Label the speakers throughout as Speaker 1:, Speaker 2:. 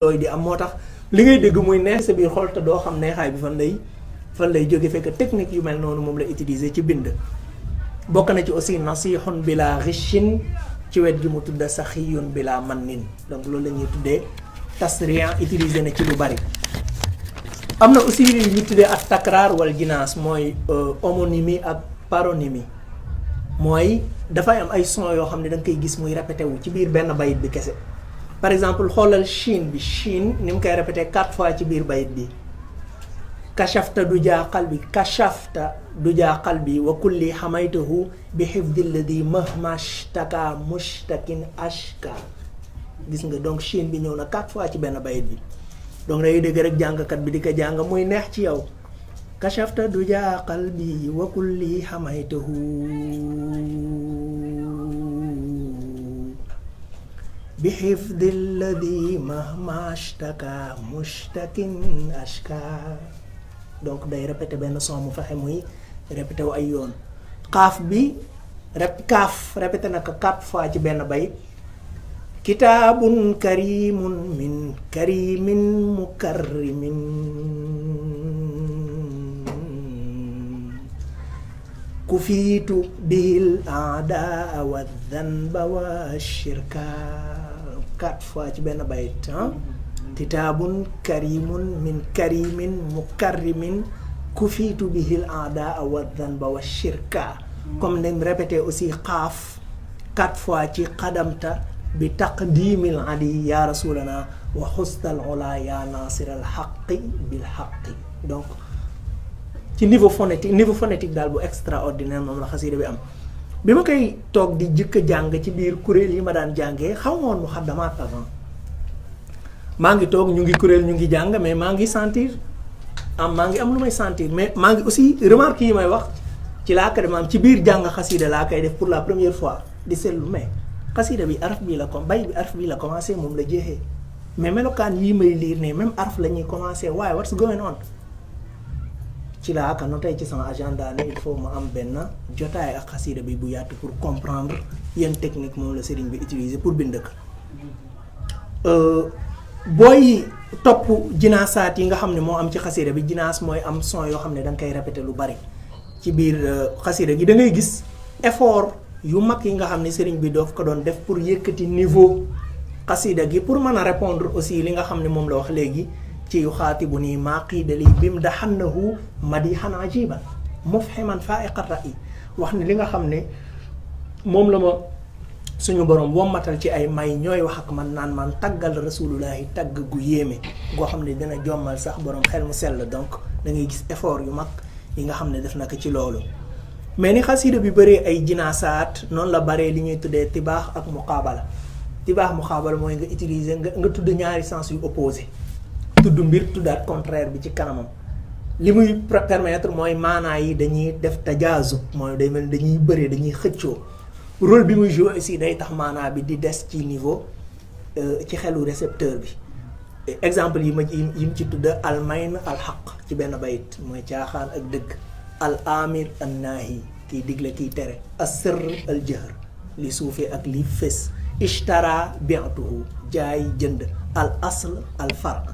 Speaker 1: looy di am moo tax li ngay dégg muy neex sa biir xol te doo xam neexaay bi fan lay jóge fekk technique yu mel noonu moom la utiliser ci bind. bokk na ci aussi nasihun bila richin ci wet gi mu tudda saxiyun bila mannin donc loolu la ñuy tuddee tasriyan utiliser na ci lu bari. am na aussi ñu tuddee ak takraar wal jinaas mooy homonymie ak paronymie mooy dafay am ay son yoo xam ne da nga koy gis muy répété wu ci biir benn bayit bi kese. par exemple xoolal Chine bi Chine ni mu koy répété 4 fois ci biir bayit bi kashafta du jaa qalbi kashafta du jaa qalbi wa kulli xamaytahu bi xifdi alladi mahmashtaka mushtakin ashka gis nga donc Chine bi ñëw na 4 fois ci benn bayit bi donc day dégg rek jàngkat bi di ko jàng muy neex ci yow kashafta du jaa qalbi wa kulli xamaytahu bi xifdi alladi mahmashtaka mushtakin ashka donc day répété benn son mu fexe muy répété wu ay yoon xaaf bi kaaf répété na ko 4 fois ci benn bayit kitaabun karimun min karimin mukarrimin kufiitu bihil aadaa wa dhanba wa shirka 4 fois ci benn bayit kitaabun karimun min karimin mukarrimin kufiitu bihil aadaa wa dhanba wa shirka comme nañ répété aussi xaaf 4 fois ci xadamta bi taqdimil adi ya rasulana wa xustal ola ya nasiral xaqi bil xaqi donc ci niveau phonétique daal bu extraordinaire moom la xasida bi am. bi ma koy toog di jëkk jàng ci biir kuréel yi ma daan jàngee xaw ma woon mu xaddamaat avant maa ngi toog ñu ngi kuréel ñu ngi jàng mais maa ngi sentir maa ngi am lu may sentir mais maa ngi aussi remarque yi may wax ci laa ko dem ci biir jàng xasida laa koy def pour la première fois di seetlu mais xasida bi araf bii la bay bi araf bii la commencé moom la jeexee mais melokaan yii may liir ne même araf la ñuy commencé waaye what's going on ci laa ka noté ci sama agenda ne il faut ma am benn jotaay ak xasida bi bu yaatu pour comprendre yan technique moom la sëriñ bi utiliser pour bind ko booy topp jinaasaat yi nga xam ne moo am ci xasida bi jinaas mooy am son yoo xam ne da nga koy répété lu bari ci biir xasida gi da ngay gis effort yu mag yi nga xam ne sëriñ bi doof ko doon def pour yëkkati niveau xasida gi pour mën a répondre aussi li nga xam ne moom la wax léegi ci yu xaatibu nii maa qiidali bim daxannahu madihan ajiban mufhiman faiqa ra'i wax ne li nga xam ne moom la ma suñu borom wommatal ci ay may ñooy wax ak man naan man taggal rasulullahi tagg gu yéeme goo xam ne dina jommal sax borom xel mu sell donc da ngay gis effort yu mag yi nga xam ne def na ko ci loolu. mais ni xasida bi bëree ay jinaasaat noonu la baree li ñuy tuddee tibaax ak muqaabala tibaax muqaabala mooy nga utiliser nga tudd ñaari sens yu opposé tudd mbir tuddaat contraire bi ci kanamam li muy permettre mooy maanaa yi dañuy def tajaazub mooy day mel dañuy bëree dañuy xëccoo rôle bi muy joué aussi day tax maanaa bi di des ci niveau ci xelu récepteur bi exemple yi ma yi mu ci tudd al mayn al xaq ci benn bayit mooy caaxaan ak dëgg al amir an naahi kiy digle kiy tere as sirr al jahr li suufee ak li fés ishtara bi'tuhu jaay jënd al asl al far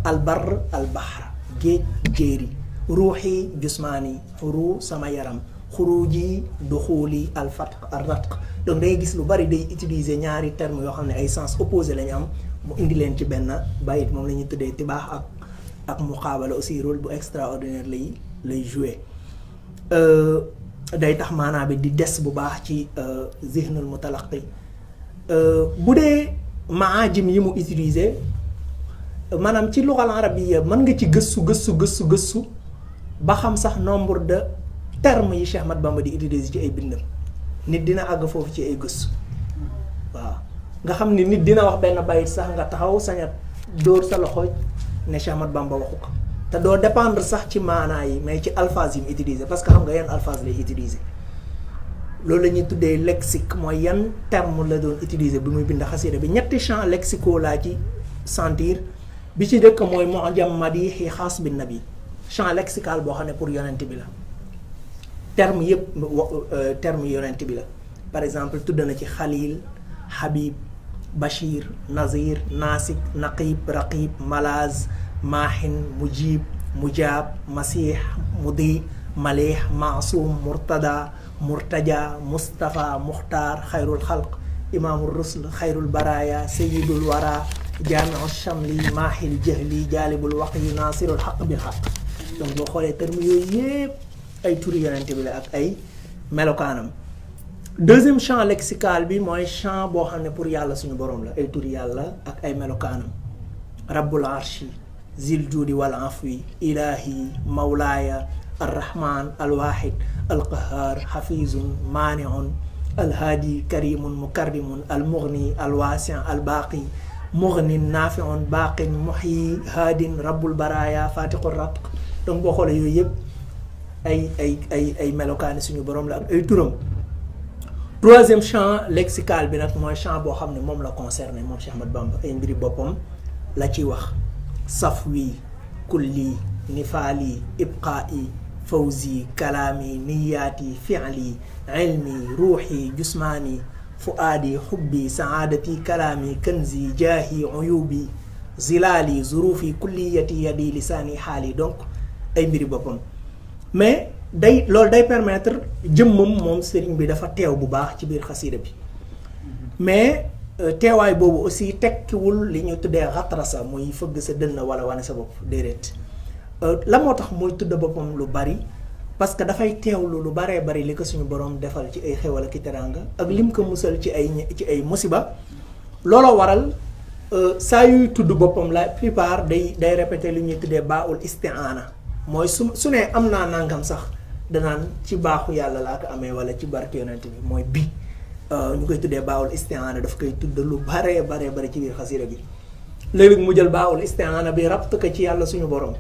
Speaker 1: al barr al bahr géej jéeri ruuxi jusmaani ruu sama yaram xuruji duxuuli al fatq al ratq donc day gis lu bari day utiliser ñaari termes yoo xam ne ay sens opposé lañu am mu indi leen ci benn bayit moom la ñuy tuddee tibaax ak muqaabala aussi rôle bu extraordinaire lay jouer day tax maanaa bi di des bu baax ci zihnul mutalaqi bu dee maajim yi mu utiliser maanaam ci luxal arabiyya mën nga ci gëstu ba xam sax nombre de termes yi Cheikh Ahmad Bamba di utiliser ci ay bindam nit dina àgg foofu ci ay gëstu waaw nga xam ni nit dina wax benn bayit sax nga taxaw sañat dóor sa loxo ne Cheikh Ahmad Bamba waxu ko te doo dépendre sax ci maanaa yi mais ci alphase yi mu utiliser parce que xam nga yan alphase lay utiliser loolu la ñuy tuddee lexique mooy yan terme la doon utiliser bi muy bind xasida bi ñetti champs lexicaux laa ci sentir bi ci dëkk mooy mu'jam madihi xaas bi nabi champ lexical boo xam ne pour yonent bi la terme yëpp terme yonent bi la par exemple tudd na ci xalil habib bashir nazir nasik naqib raqib malaz maahin mujib mujaab masih mudi malih maasum murtada murtaja mustafa muxtaar xayrul xalq imaamul rusl xayrul baraya sayidul wara jaamiu chamli maahil jahli jaalibul waqyi nasirul xaq bil xaq. donc boo xoolee terme yooyu yëpp ay turi yonent bi la ak ay melokaanam. deuxième champ lexical bi mooy champ boo xam ne pour yàlla suñu borom la ay turi yàlla ak ay melokaanam. rabbul arshi zil juudi wal afwi ilahi mawlaaya arrahman alwahid alqahar xafizun maaniun alhaadi karimun mukarrimun almughni alwaasi albaqi mughnin naafiun baqin muhyi haadin rabbul baraya fatiqu ratq. donc boo xoolee yooyu yëpp ay melokaani suñu borom la ak ay turam. troisième champ lexical bi nag mooy champ boo xam ne moom la concerné moom Cheikh Ahmad Bamba ay mbiri boppam la ciy wax. safwi kulli nifaali ibqaa'i fawzi kalaami niyaati fi'li ilmi ruuxi jusmaani fuaadi xubbi saadati kalaami kanzi jaahi uyubi zilaali zurufi kulliyati yadi lisaani xaali. donc ay mbiri boppam mais loolu day permettre jëmmam moom sëriñ bi dafa teew bu baax ci biir xasida bi mais teewaay boobu aussi tekkiwul li ñu tuddee xatrasa muy fëgg sa dënn wala wane sa bopp déedéet. la moo tax muy tudd boppam lu bari parce que dafay teewlu lu baree bari li ko suñu borom defal ci ay xewal ak teraanga ak lim ko musal ci ay musiba. looloo waral saa yuy tudd boppam la plupart day répéter li ñuy tuddee baaul isti'aana mooy su ne am naa nangam sax danaan ci baaxu yàlla laa ko amee wala ci barke yonent bi mooy bi. ñu koy tuddee baawul isti'aana daf koy tudd lu baree bari ci biir xasida gi. léeg-léeg mu jël baawul isti'aana bi rabt ko ci yàlla suñu borom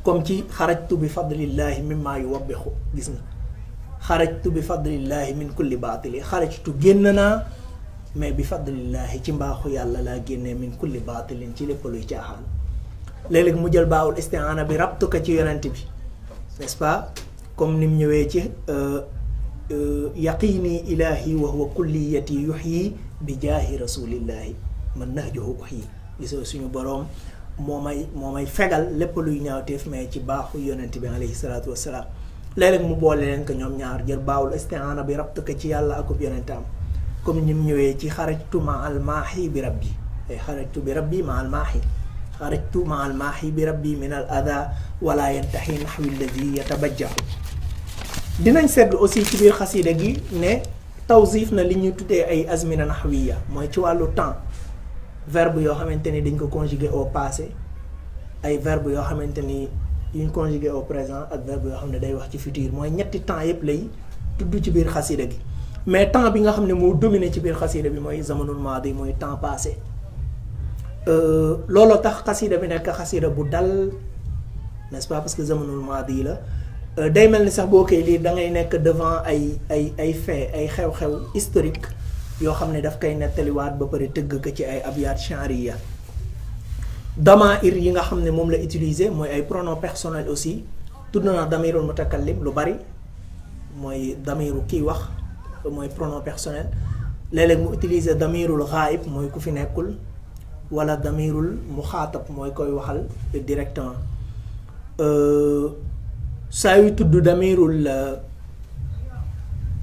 Speaker 1: comme ci xarajtu bi fadlillahi mimma yuwabbixu gis nga xarajtu bi fadlillahi min kulli baatili xarajtu génn naa mais bi fadlillahi ci mbaaxu yàlla laa génnee min kulli baatilin ci lépp luy caaxaan. léeg-léeg mu jël baawul isti'aana bi rabt ko ci yonent bi n'est-ce pas comme ni mu ñëwee ci yaqini ilahi wa huwa kulliyati yuhyi bi jaahi rasulillahi man nahjuhu uhyi. gisoo suñu boroom moo may fegal lépp luy ñaawteef mais ci baaxu yonent bi alayhi salaatu wassalaam. léeg-léeg mu boole leen ko ñoom ñaar jël baawul isti'aana bi rabt ko ci yàlla akub yonentam comme ni mu ñëwee ci xarajtu ma al maahi bi rabbi ay xarajtu bi rabbi ma al maahi xarajtu ma al maahi bi rabbi min al ada wala yantahi naxwi alladi yatabajjahu. dinañ seetlu aussi ci biir xasida gi ne tawzif na li ñuy tuddee ay azmina naxwiya mooy ci wàllu temps verbe yoo xamante ni dañ ko conjugué au passé ay verbe yoo xamante ni yuñ conjugué au présent ak verbe yoo xam ne day wax ci futur mooy ñetti temps yëpp lay tudd ci biir xasida gi. mais temps bi nga xam ne moo dominé ci biir xasida bi mooy zamanul maadi mooy temps passé. looloo tax xasida bi nekk xasida bu dal n'est-ce pas parce que zamanul maadi la. day mel ni sax boo koy lii da ngay nekk devant ay fait ay xew-xew historique yoo xam ne daf koy nettaliwaat ba pare tëgg ko ci ay abyaat chanriya. damair yi nga xam ne moom la utiliser mooy ay pronoms personnels aussi tudd na damirul mutakallim lu bari mooy damiru kiy wax mooy pronom personnel. léeg-léeg mu utiliser damirul ghaib mooy ku fi nekkul wala damirul muxaatab mooy koy waxal directement. saa yu tudd damirul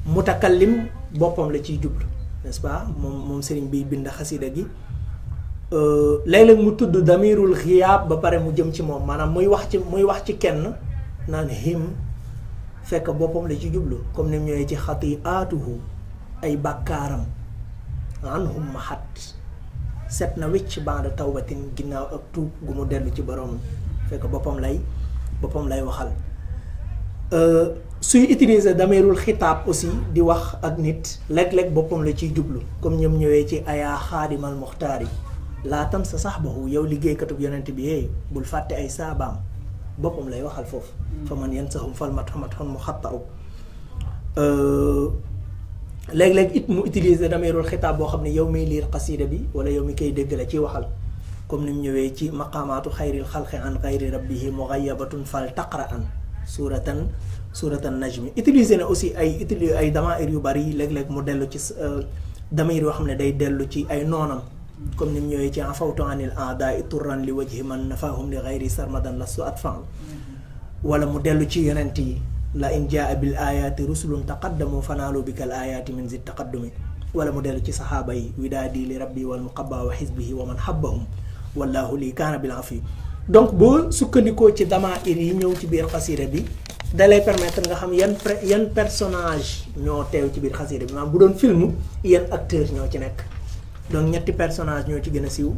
Speaker 1: mutakallim boppam la ciy jublu n'est-ce pas moom sëriñ biy bind xasida gi. léeg-léeg mu tudd damirul xiyaab ba pare mu jëm ci moom maanaam muy wax ci kenn naan him fekk boppam la ci jublu comme ni mu ñëwee ci xati'aatuhu ay bàkkaaram anhum mahat set na wicc ba'da tawbatin ginnaaw ak tuub gu mu dellu ci borom fekk boppam lay waxal. suy utiliser damirul xitaab aussi di wax ak nit léeg-léeg boppam la ciy jublu comme ñoom ñëwee ci ayaa xaadimal muxtaari laa tam sa saxbahu yow liggéeykatub yonent bi yee bul fàtte ay saabaam boppam lay waxal foofu. fa man yansahum fal matxun mu xatta'u. léeg-léeg it mu utiliser damirul xitaab boo xam ne yow miy liir xasida bi wala yow mi koy dégg la ciy waxal comme ni mu ñëwee ci maqaamaatu xayril xalqi an xayri rabbihi mughayyabatun fal taqra'an suratan najmi. utiliser na aussi ay damair yu bari léeg-léeg mu dellu ci damir yoo xam ne day dellu ci ay noonam comme ni mu ñëwee ci afawtu anil a'da'i turran li wajhi man nafahum li ghayri sarmadan lastu atfa'u wala mu dellu ci yonent yi la in jaa bil ayati rusulun taqaddamu fanaalu bikal ayati min zid taqaddumi wala mu dellu ci saxaaba yi widaadi li rabbi wal muqabba wa xisbihi wa man habbahum wallahu lii kaana bil afi donc boo sukkandikoo ci damaa'ir yi ñëw ci biir xasida bi dalay permettre nga xam yan personnage ñoo teew ci biir xasida bi maanaam bu doon film yan acteur ñoo ci nekk donc ñetti personnage ñoo ci gën a siiw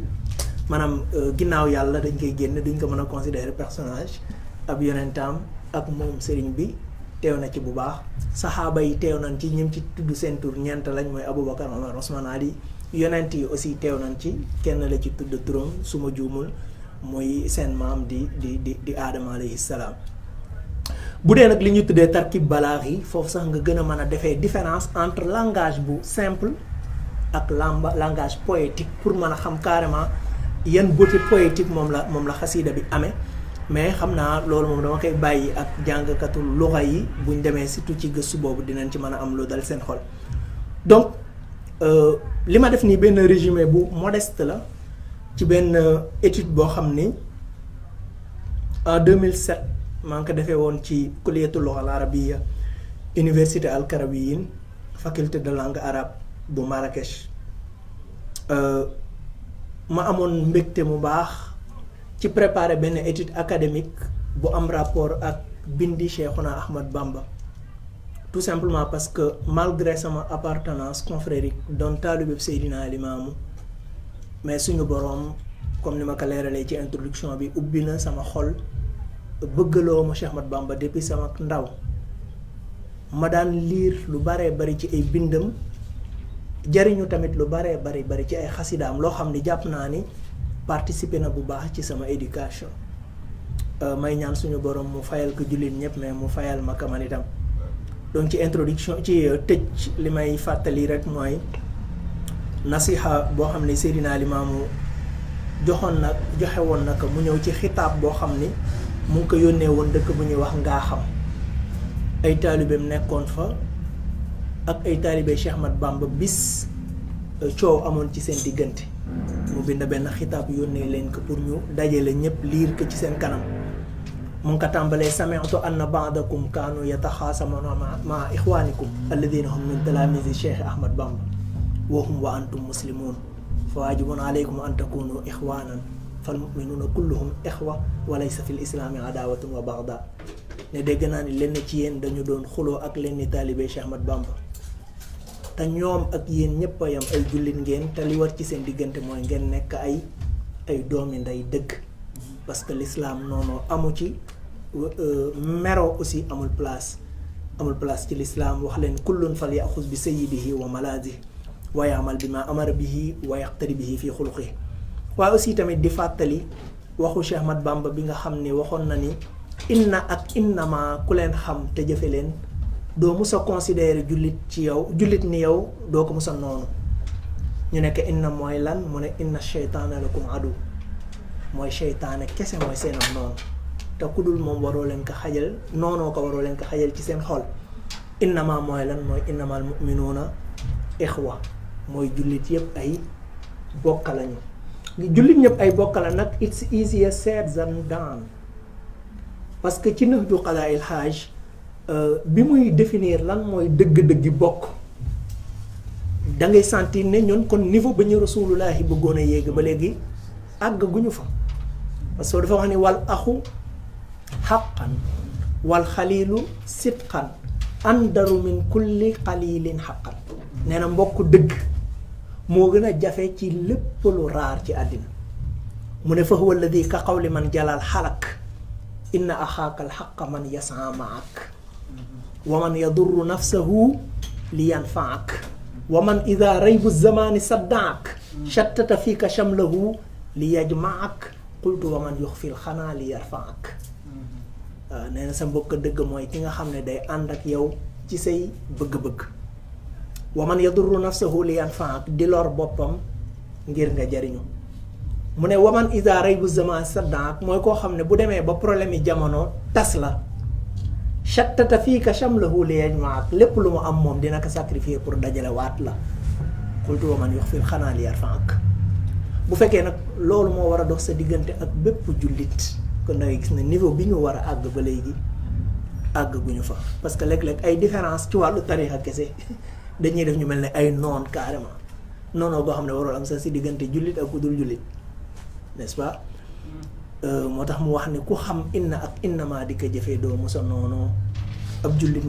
Speaker 1: maanaam ginnaaw yàlla dañ koy génn duñ ko mën a considérer personnage ab yonentaam ak moom sëriñ bi teew na ci bu baax saxaaba yi teew nañ ci ñim ci tudd seen tur ñeent lañ mooy Aboubacar Omar Ousmane Ali yonent yi aussi teew nañ ci kenn la ci tudd turam su ma juumul mooy seen maam di Aadama alayhi salaam bu dee nag li ñu tuddee tarkib balaax yi foofu sax nga gën a mën a defee différence entre langage bu simple ak langage poétique pour mën a xam carrément yan beauté poétique moom la xasida bi amee mais xam naa loolu moom dama koy bàyyi ak jàngkatu luxa yi buñ demee surtout ci gëstu boobu dinañ ci mën a am lu dal seen xol donc li ma def nii benn résumé bu modeste la ci benn étude boo xam ni en 2007 maa ngi ko defee woon ci kulliyatul lugha al arabiyya université al karawiyin faculté de langue arabe bu Marrakech ma amoon mbégte mu baax ci préparer benn étude académique bu am rapport ak bindi Cheikhouna Ahmad Bamba tout simplement parce que malgré sama appartenance confrérique doon taalibeb Seydina Limaamu mais suñu boroom comme ni ma ko leeralee ci introduction bi ubbi na sama xol bëggaloo ma Cheikh Ahmad Bamba depuis sama ndaw ma daan lire lu baree bari ci ay bindam jariñu tamit lu baree bari ci ay xasidaam loo xam ni jàpp naa ni participer na bu baax ci sama éducation may ñaan suñu borom mu fayal ko jullit ñëpp mais mu fayal ma ko man itam donc ci introduction ci tëj li may fàttali rek mooy nasiha boo xam ne Seydina Limaamu joxe woon na ko mu ñëw ci xitaab boo xam ni mu ngi ko yónnee woon dëkk bu ñuy wax ngaa xam ay taalibeem nekkoon fa ak ay taalibe Cheikh Ahmad Bamba bis coow amoon ci seen diggante mu bind benn xitaab yónnee leen ko pour ñu dajale ñëpp liir ko ci seen kanam mu ngi ko tàmbalee sami'tu anna ba'dakum kaanu yataxaasamuna ma ixwaanikum alladina hum min talaamisi Cheikh Ahmad Bamba wa hum wa antum muslimun fa waajibun alaykum an takunu ixwaanan fal muminuuna kulluhum ixwa wa laysa fi l islaami adaawatun wa baxda ne dégg naa ni lenn ci yéen dañu doon xuloo ak lenn taalibe Cheikh Ahmad Bamba te ñoom ak yéen ñëpp a yam ay jullit ngeen te li war ci seen diggante mooy ngeen nekk ay doomi nday dëgg parce que l'islam noonu amu ci mero aussi amul place ci l'islam wax leen kullun fal yaxuz bi sayyidihi wa malaadihi wa ya'mal bi ma amara bihi wa yaqtari bihi fi xuluqihi waaye aussi tamit di fàttali waxu Cheikh Ahmad Bamba bi nga xam ni waxoon na ni inna ak innama ku leen xam te jëfe leen doo mus a considérer jullit ni yow doo ko mus a noonu ñu nekk inna mooy lan mu ne inna sheytaana lakum adu mooy sheytaane kese mooy seen am noonu te ku dul moom waroo leen ko xajal noonoo ko waroo leen ko xajal ci seen xol innama mooy lan mooy innamal mu'minuuna ixwa mooy jullit yëpp ay bokka lañu jullit ñëpp ay bokka la nag it's easier said than done parce que ci Nahju Qadaa'il Haaj bi muy définir lan mooy dëgg-dëggi bokk da ngay sentir ne ñun kon niveau ba ñu rasulullahi bëggoon a yéeg ba léegi àgg guñu fa parce que dafa wax ni wal axu xaqan wal xaliilu sidqan andaru min kulli xaliilin xaqan nee na mbokk dëgg moo gën a jafe ci lépp lu raar ci àddina mu ne fa huwa alladi ka qawli man jalal xalak inna axaaka alxaqa man yasaa maak wa man yadurru nafsahu li yanfaak wa man ida raybu zamani saddaak shattata fiika shamlahu li yajmaak qultu wa man yuxfil xanaa li yarfaak waaw nee na sa mbokk dëgg mooy ki nga xam ne day ànd ak yow ci say bëgg-bëgg wa man yadurru nafsahu li yanfaak di lor boppam ngir nga jariñu mu ne wa man ida raybu zamani saddaak mooy koo xam ne bu demee ba problème yi jamono tas la shattata fiika shamlahu li yajmaak lépp lu mu am moom dina ko sacrifier pour dajale waat la qultu wa man yuxfil xanaa li yarfa'ak bu fekkee nag loolu moo war a dox sa diggante ak bépp jullit kon da ngay gis ne niveau bi ñu war a àgg ba léegi àgg gu ñu fa parce que léeg-léeg ay différence ci wàllu tarixa kese dañuy def ñu mel ne ay noon carrément noonoo boo xam ne warul am sax si diggante jullit ak ku dul jullit n'est-ce pas moo tax mu wax ne ku xam inna ak innama di ko jëfee doo musa noonu ab jullit